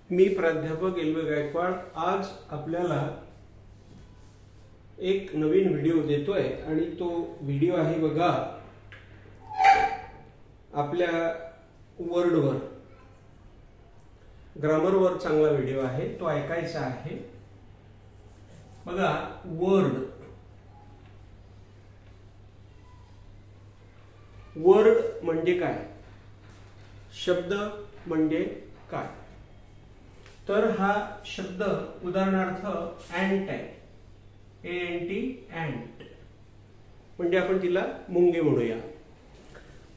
मी प्राध्यापक L V Gaikwad आज आपल्याला एक नवीन व्हिडिओ देतोय आणि तो व्हिडिओ आहे बघा आपल्या वर्डवर ग्रामरवर चांगला व्हिडिओ आहे तो ऐकायचा आहे। बघा वर्ड वर्ड म्हणजे काय, शब्द म्हणजे काय, तर हा शब्द उदाहरणार्थ अँट आहे, ANT अँट म्हणजे आपण तिला मुंगी म्हणूया।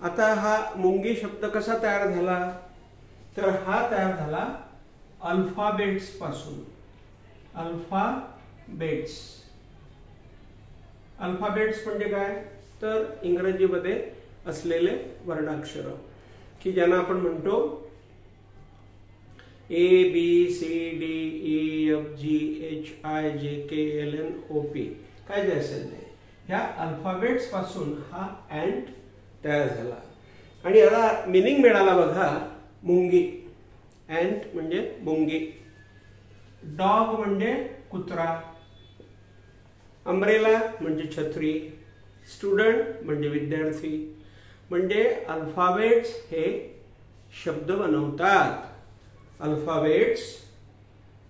आता हा मुंगी शब्द कसा तयार झाला, तर हा तयार झाला अल्फाबेट्स पासून। अल्फाबेट्स अल्फाबेट्स म्हणजे काय, तर इंग्रजीमध्ये असलेले वर्णाक्षर की ज्यांना आपण म्हणतो ABCDEFGHIJKLMNOP काय जे असेल ते, ह्या अल्फाबेट्स पासून हा अँट तयार झाला। आणि याला मीनिंग मिळाला बघा मुंगी। अँट म्हणजे मुंगी, डॉग म्हणजे कुत्रा, अम्ब्रेला म्हणजे छत्री, स्टुडंट म्हणजे विद्यार्थी। म्हणजे अल्फाबेट्स हे शब्द बनवतात। Alphabets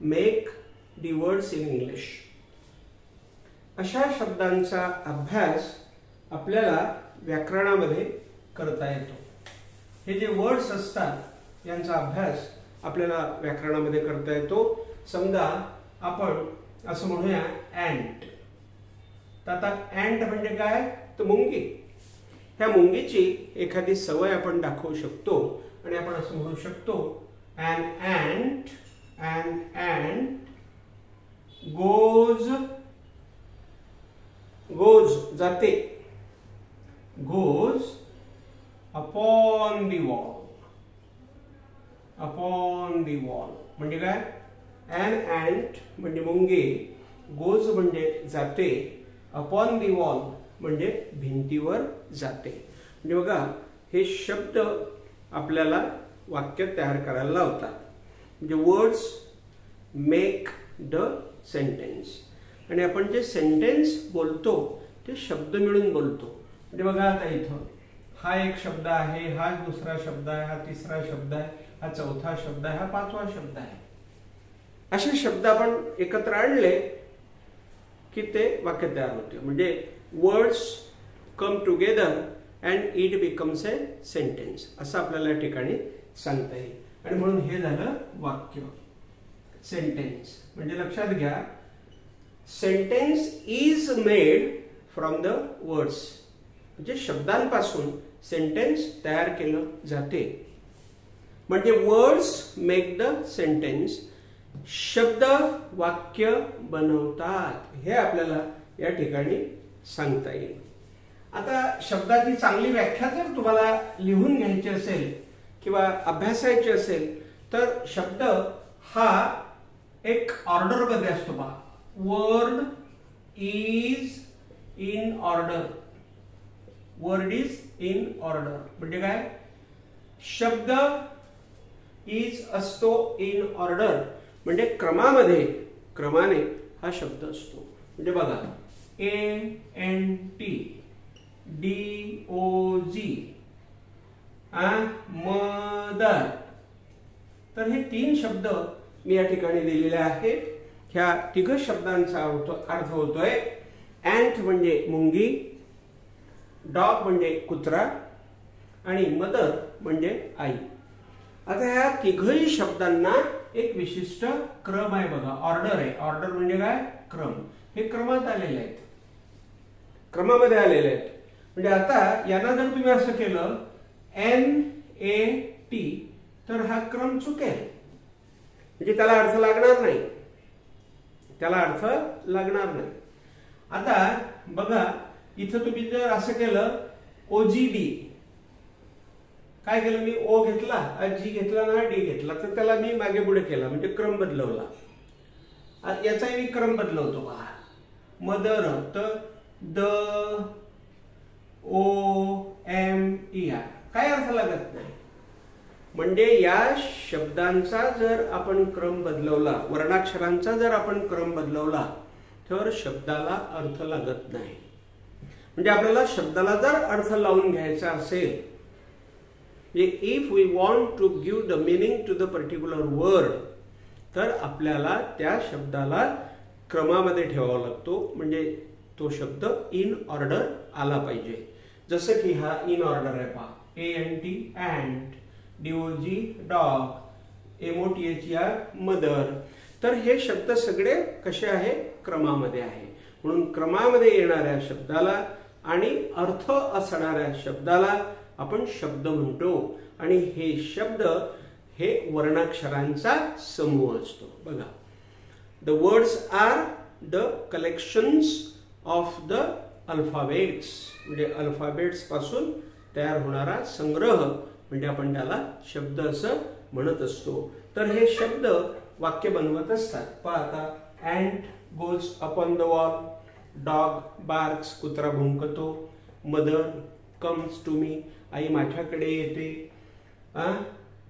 make the words in English. अशा शब्दांचा अभ्यास आपल्याला व्याकरणामध्ये करता येतो। हे जे वर्ड्स असतात यांचा अभ्यास आपल्याला व्याकरणामध्ये करता येतो। समजा आपण असं म्हणूया अँट, तर आता अँट म्हणजे काय, तर मुंगी। त्या मुंगीची एखादी सवय आपण दाखवू शकतो आणि आपण असं म्हणू शकतो an ant goes जाते, goes upon the wall म्हणजे काय, an ant म्हणजे मुंगी, goes म्हणजे जाते, upon the wall म्हणजे भिंतीवर जाते। म्हणजे बघा हे शब्द आपल्याला वाक्य तयार करायला लावतात। म्हणजे वर्ड्स मेक द सेंटेन्स, आणि आपण जे सेंटेन्स बोलतो ते शब्द मिळून बोलतो। म्हणजे बघा आता इथं हा एक शब्द आहे, हा दुसरा शब्द आहे, हा तिसरा शब्द आहे, हा चौथा शब्द आहे, हा पाचवा शब्द आहे। असे शब्द आपण एकत्र आणले की ते वाक्य तयार होते। म्हणजे words come together and it becomes a sentence असं आपल्याला या ठिकाणी सांगता येईल। आणि म्हणून हे झालं वाक्य, सेंटेन्स। म्हणजे लक्षात घ्या, sentence is made from the words, म्हणजे शब्दांपासून सेंटेन्स तयार केलं जाते। म्हणजे वर्ड्स मेक द सेंटेन्स, शब्द वाक्य बनवतात, हे आपल्याला या ठिकाणी सांगता येईल। आता शब्दाची चांगली व्याख्या जर तुम्हाला लिहून घ्यायची असेल किंवा अभ्यासायची असेल तर शब्द हा एक ऑर्डर मध्ये असतो पहा। Word is in order, word is in order म्हणजे काय, शब्द इज असतो इन ऑर्डर म्हणजे क्रमामध्ये, क्रमाने हा शब्द असतो। म्हणजे बघा ANT DOG मदर, तर हे तीन शब्द मी या ठिकाणी दिलेले आहेत। ह्या तिघ शब्दांचा अर्थ होतोय अँट म्हणजे मुंगी, डॉग म्हणजे कुत्रा आणि मदर म्हणजे आई। आता ह्या तिघही शब्दांना एक विशिष्ट क्रम आहे बघा, ऑर्डर आहे। ऑर्डर म्हणजे काय, क्रम। हे क्रमात आलेले आहेत, क्रमामध्ये आलेले आहेत। म्हणजे आता यांना जर तुम्ही असं केलं NAT तर हा क्रम चुकेल, म्हणजे त्याला अर्थ लागणार नाही, त्याला अर्थ लागणार नाही। आता बघा इथं तुम्ही जर असं केलं OGD, काय केलं मी, O घेतला, G घेतला ना D घेतला, तर त्याला मी मागे पुढे केला म्हणजे क्रम बदलवला। याचाही मी क्रम बदलवतो पहा। मदर तर DOMER, काय अर्थ लागत नाही, म्हणजे या शब्दांचा जर आपण क्रम बदलवला, वर्णाक्षरांचा जर आपण क्रम बदलवला तर शब्दाला अर्थ लागत नाही. म्हणजे आपल्याला शब्दाला जर अर्थ लावून घ्यायचा असेल, if we want to give the meaning to the particular word, तर आपल्याला त्या शब्दाला क्रमामध्ये ठेवावा लागतो. म्हणजे तो शब्द इन ऑर्डर आला पाहिजे. जसं की हा इन ऑर्डर आहे पहा. ANT ant, DOG dog, MOTHER mother. तर हे शब्द सगळे कसे आहे? क्रमामध्ये आहे. म्हणून क्रमामध्ये येणाऱ्या शब्दाला आणि अर्थ असणाऱ्या शब्दाला आपण शब्द म्हणतो. आणि हे शब्द हे वर्णाक्षरांचा समूह असतो. बघा, the words are the collections of the alphabets. म्हणजे अल्फाबेट्स पासून तयार होणारा संग्रह म्हणजे आपण त्याला शब्द असं म्हणत असतो. तर हे शब्द वाक्य बनवत असतात. पहा आता, ant goes upon the wall, dog barks, कुत्रा भुंकतो, मदर कम्स टू मी, आई माझ्याकडे येते.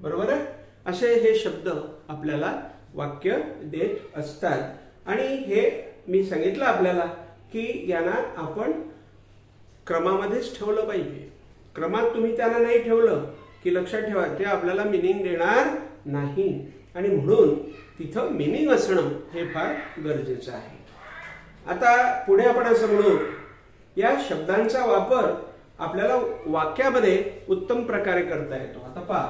बरोबर आहे. असे हे शब्द आपल्याला वाक्य देत असतात. आणि हे मी सांगितलं आपल्याला की यांना आपण क्रमामध्येच ठेवलं पाहिजे. क्रमात तुम्ही त्यांना नाही ठेवलं की लक्षात ठेवा ते आपल्याला मिनिंग देणार नाही. आणि म्हणून तिथं मिनिंग असणं हे फार गरजेचं आहे. आता पुढे आपण असं म्हणू, या शब्दांचा वापर आपल्याला वाक्यामध्ये उत्तम प्रकारे करता येतो. आता पहा,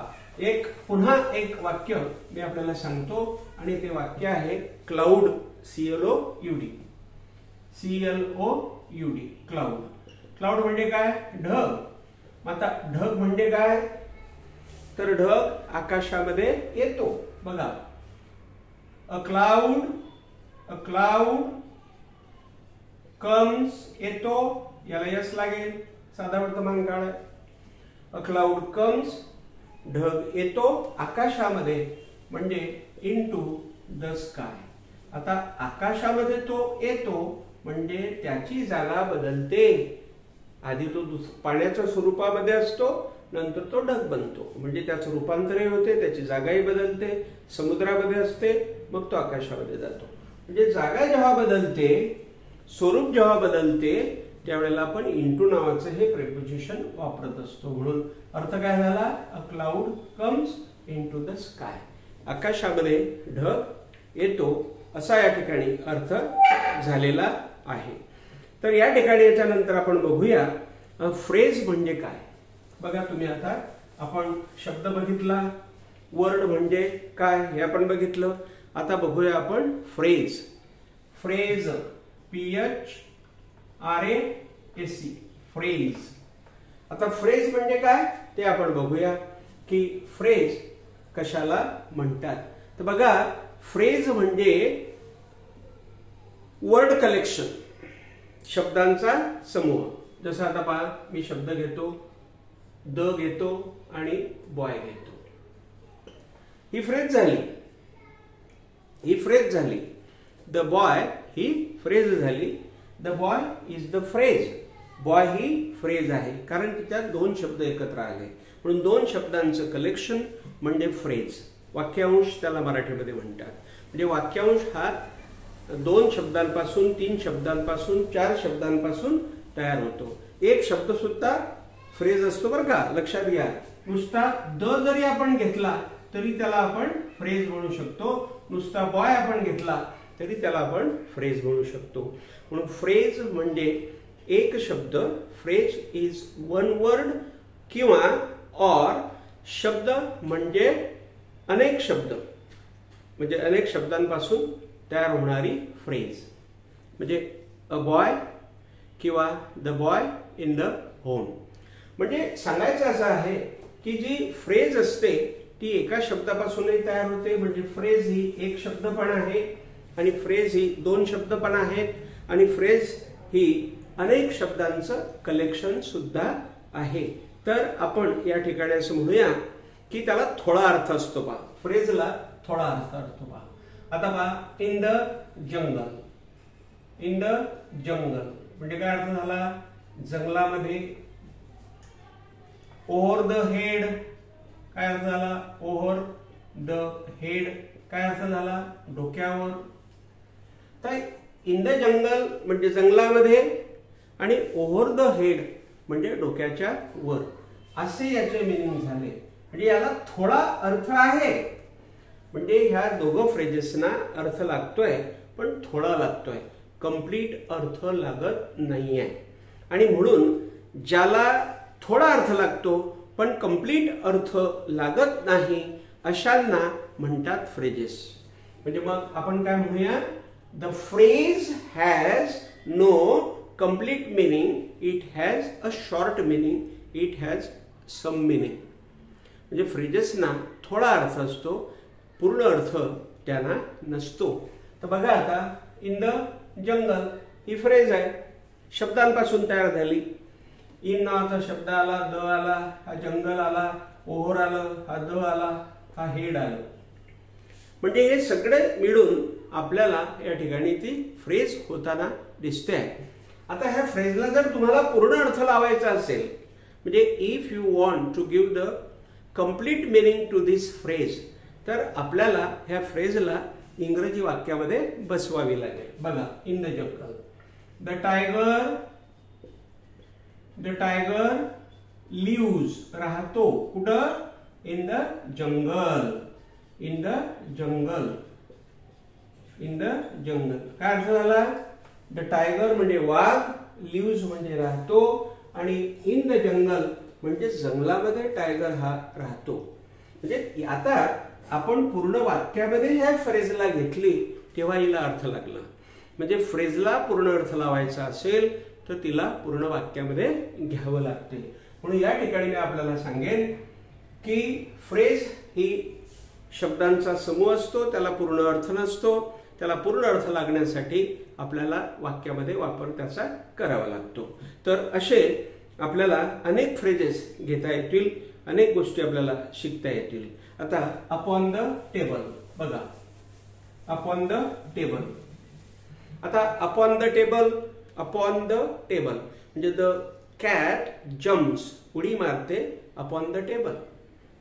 पुन्हा एक वाक्य मी आपल्याला सांगतो आणि ते वाक्य आहे क्लाउड. CLOUD, cloud. क्लाउड म्हणजे काय? ढग. आता ढग म्हणजे काय? तर ढग आकाशामध्ये येतो. बघा, अ क्लाउड कम्स, येतो, याला यस लागेल, साधा वर्तमान काळ आहे. अ क्लाउड कम्स, ढग येतो आकाशामध्ये, म्हणजे इनटू द स्काय. आता आकाशामध्ये तो येतो म्हणजे त्याची जागा बदलते. आधी तो पाण्याच्या स्वरूपामध्ये असतो, नंतर तो ढग बनतो. म्हणजे त्याचं रूपांतरही होते, त्याची जागाही बदलते. समुद्रामध्ये असते, मग तो आकाशामध्ये जातो. म्हणजे जागा जेव्हा बदलते, स्वरूप जेव्हा बदलते, त्यावेळेला आपण इंटू नावाचं हे प्रेपोजिशन वापरत असतो. म्हणून अर्थ काय झाला? A cloud comes into the sky. आकाशामध्ये ढग येतो असा या ठिकाणी अर्थ झालेला आहे. तर या ठिकाणी याच्यानंतर आपण बघूया फ्रेज म्हणजे काय. बघा तुम्ही, आता आपण शब्द बघितला, वर्ड म्हणजे काय हे आपण बघितलं. आता बघूया आपण फ्रेज. Phrase, PHRASE, phrase. आता फ्रेज म्हणजे काय ते आपण बघूया की फ्रेज कशाला म्हणतात. तर बघा, फ्रेज म्हणजे वर्ड कलेक्शन, शब्दांचा समूह. जसं आता पहा, मी शब्द घेतो, द घेतो आणि बॉय घेतो. ही फ्रेज झाली. द बॉय ही फ्रेज झाली. The boy is the phrase. Boy he phrase आहे कारण त्यात दोन शब्द एकत्र आले, म्हणून दोन शब्दांचं कलेक्शन म्हणजे फ्रेज. वाक्यांश त्याला मराठीमध्ये म्हणतात. म्हणजे वाक्यांश हा दोन शब्दांपासून, तीन शब्दांपासून, चार शब्दांपासून तयार होतो. एक शब्द सुद्धा फ्रेज असतो बरं का, लक्षात घ्या. नुसता द जरी आपण घेतला तरी त्याला आपण फ्रेज म्हणू शकतो. नुसता बॉय आपण घेतला तरी त्याला आपण फ्रेज म्हणू शकतो. म्हणून फ्रेज म्हणजे एक शब्द. फ्रेज इज वन वर्ड किंवा ऑर. शब्द म्हणजे अनेक शब्द, म्हणजे अनेक शब्दांपासून तयार होणारी फ्रेज. म्हणजे अ बॉय किंवा the boy in the home. म्हणजे सांगायचं असं आहे की जी फ्रेज असते ती एका शब्दापासूनही तयार होते. म्हणजे फ्रेज ही एक शब्द पण आहे आणि फ्रेज ही दोन शब्द पण आहेत आणि फ्रेज ही अनेक शब्दांचं कलेक्शन सुद्धा आहे. तर आपण या ठिकाणी असं म्हणूया की त्याला थोडा अर्थ असतो पहा. फ्रेजला थोडा अर्थ असतो पहा. आता पहा, in the jungle. In the जंगल म्हणजे काय अर्थ झाला? जंगलामध्ये. ओव्हर द हेड काय अर्थ झाला? Over the head. काय अर्थ झाला? डोक्यावर. तर इन द जंगल म्हणजे जंगलामध्ये आणि ओव्हर द हेड म्हणजे डोक्याच्या वर, असे याचे मिनिंग झाले. म्हणजे याला थोडा अर्थ आहे, म्हणजे ह्या दोघं फ्रेजेसना अर्थ लागतोय पण थोडा लागतोय, कंप्लीट अर्थ लागत नाहीये. आणि म्हणून ज्याला थोडा अर्थ लागतो पण कंप्लीट अर्थ लागत नाही अशांना म्हणतात फ्रेजेस. म्हणजे मग आपण काय म्हणूया? The phrase has no complete meaning, it has a short meaning, it has some meaning. म्हणजे फ्रेजेसना थोडा अर्थ असतो, पूर्ण अर्थ त्यांना नसतो. तर बघा आता, in the jungle he phrase आहे, शब्दांपासून तयार झाली. इन नावाचा शब्द आला, द आला, हा जंगल आला, ओव्हर आलं, हा द आला, हा हेड आलं. म्हणजे हे सगळे मिळून आपल्याला या ठिकाणी ती फ्रेज होताना दिसते आहे. आता ह्या फ्रेजला जर तुम्हाला पूर्ण अर्थ लावायचा असेल, म्हणजे if you want to give the complete meaning to this phrase, तर आपल्याला ह्या फ्रेजला इंग्रजी वाक्यामध्ये बसवावी लागेल. बघा, in the jungle the tiger lives राहतो कुठं? In the jungle. In the jungle. In the jungle काय अर्थ झाला? द टायगर म्हणजे वाघ, लिव्स म्हणजे राहतो, आणि इन द जंगल म्हणजे जंगलामध्ये टायगर हा राहतो. म्हणजे आता आपण पूर्ण वाक्यामध्ये ह्या फ्रेजला घेतली तेव्हा हिला अर्थ लागला. म्हणजे फ्रेजला पूर्ण अर्थ लावायचा असेल तर तिला पूर्ण वाक्यामध्ये घ्यावं लागते. म्हणून या ठिकाणी मी आपल्याला सांगेन की फ्रेज ही शब्दांचा समूह असतो, त्याला पूर्ण अर्थ नसतो. त्याला पूर्ण अर्थ लागण्यासाठी आपल्याला वाक्यामध्ये वापर त्याचा करावा लागतो. तर असे आपल्याला अनेक फ्रेजेस घेता येतील, अनेक गोष्टी आपल्याला शिकता येतील. आता अपॉन द टेबल बघा, अपॉन द टेबल. आता upon the table, upon the table म्हणजे द कॅट जम्प्स उडी मारते अपॉन द टेबल,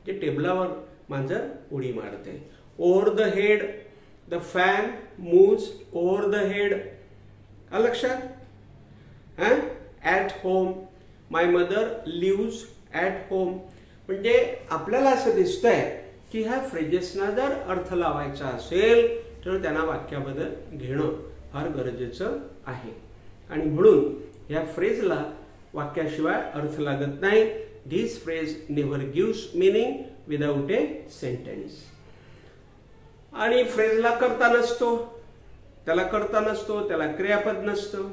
जे टेबलावर मांजर उडी मारते. Over the head, the fan moves over the head. आलं लक्षात? At home, my mother lives at home. म्हणजे आपल्याला असं दिसतंय की ह्या फ्रेजेसना जर अर्थ लावायचा असेल तर त्यांना वाक्यामध्ये घेणं फार गरजेचं आहे. आणि म्हणून या फ्रेजला वाक्याशिवाय अर्थ लागत नाही. This phrase never gives meaning without a sentence. आणि फ्रेजला कर्ता नसतो, त्याला कर्ता नसतो, त्याला क्रियापद नसतं.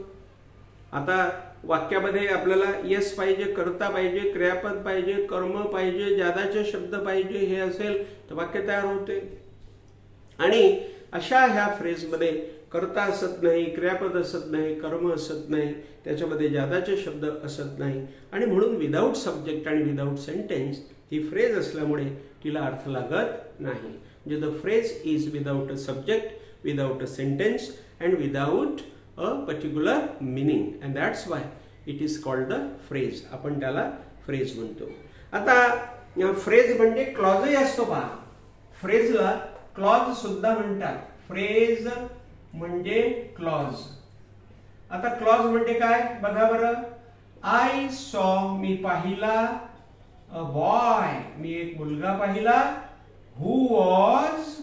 आता वाक्यामध्ये आपल्याला यस पाहिजे, कर्ता पाहिजे, क्रियापद पाहिजे, कर्म पाहिजे, ज्यादाचे शब्द पाहिजे, हे असेल तर वाक्य तयार होते. आणि अशा ह्या फ्रेजमध्ये कर्ता असत नाही, क्रियापद असत नाही, कर्म असत नाही, त्याच्यामध्ये ज्यादाचे शब्द असत नाही. आणि म्हणून विदाऊट सब्जेक्ट आणि विदाऊट सेंटेन्स ही फ्रेज असल्यामुळे तिला अर्थ लागत नाही. म्हणजे the phrase is without a subject, without a sentence and without a particular meaning, and that's why it is called the phrase. आपण त्याला फ्रेज म्हणतो. आता फ्रेज म्हणजे क्लॉजही असतो पहा. फ्रेजला क्लॉज सुद्धा म्हणतात. फ्रेज म्हणजे क्लॉज. आता क्लॉज म्हणजे काय बघा बरं. आय सॉ मी पाहिला, अ बॉय मी एक मुलगा पाहिला, who was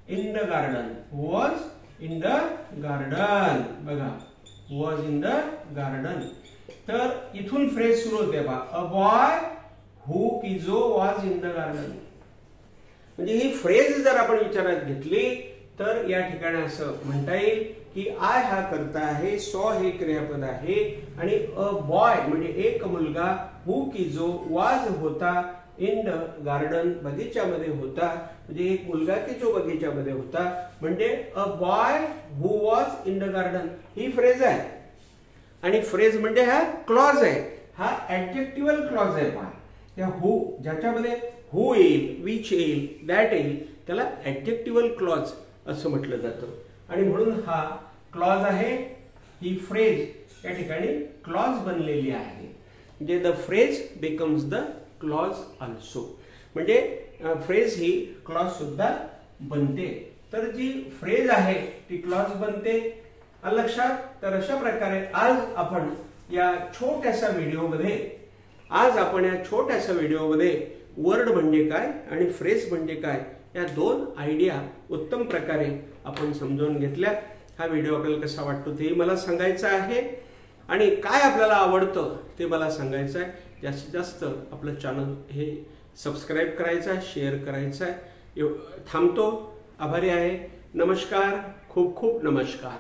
in the garden, who was in the garden. बघा, who was in the garden. तर इथून फ्रेज सुरू होते पहा. अ बॉय हु की जो वॉज इन द गार्डन. म्हणजे ही फ्रेज जर आपण विचारात घेतली तर या ठिकाणी असं म्हणता येईल की आय हा कर्ता आहे, सॉ हे क्रियापद आहे, आणि अ बॉय म्हणजे एक मुलगा, हु की जो, वाज होता, इन द गार्डन बगीच्यामध्ये होता. म्हणजे एक मुलगा की जो बगीच्यामध्ये होता. म्हणजे a boy who was in the garden he phrase आहे. आणि फ्रेज म्हणजे हा क्लॉज आहे, हा ऍडजेक्टिव्हल क्लॉज आहे पहा. त्या हु ज्याच्यामध्ये हु येईल, विच येईल, दॅट येईल, त्याला ऍडजेक्टिव्हल क्लॉज असं म्हटलं जातं. आणि म्हणून हा क्लॉज आहे. ही फ्रेज या ठिकाणी क्लॉज बनलेली आहे. म्हणजे the phrase becomes the clause also. म्हणजे फ्रेज ही क्लॉज सुद्धा बनते. तर जी फ्रेज आहे ती क्लॉज बनते. लक्षात. तर अशा प्रकारे आज आपण या छोट्याशा व्हिडिओमध्ये वर्ड म्हणजे काय आणि फ्रेज म्हणजे काय या दोन आयडिया उत्तम प्रकारे आपण समजून घेतल्या. हा व्हिडिओ आपल्याला कसा वाटतो ते मला सांगायचं आहे आणि काय आपल्याला आवडतं ते मला सांगायचं आहे. जास्तीत जास्त आपलं चॅनल हे सबस्क्राईब करायचं आहे, शेअर करायचं आहे. थांबतो. आभारी आहे. नमस्कार. खूप खूप नमस्कार.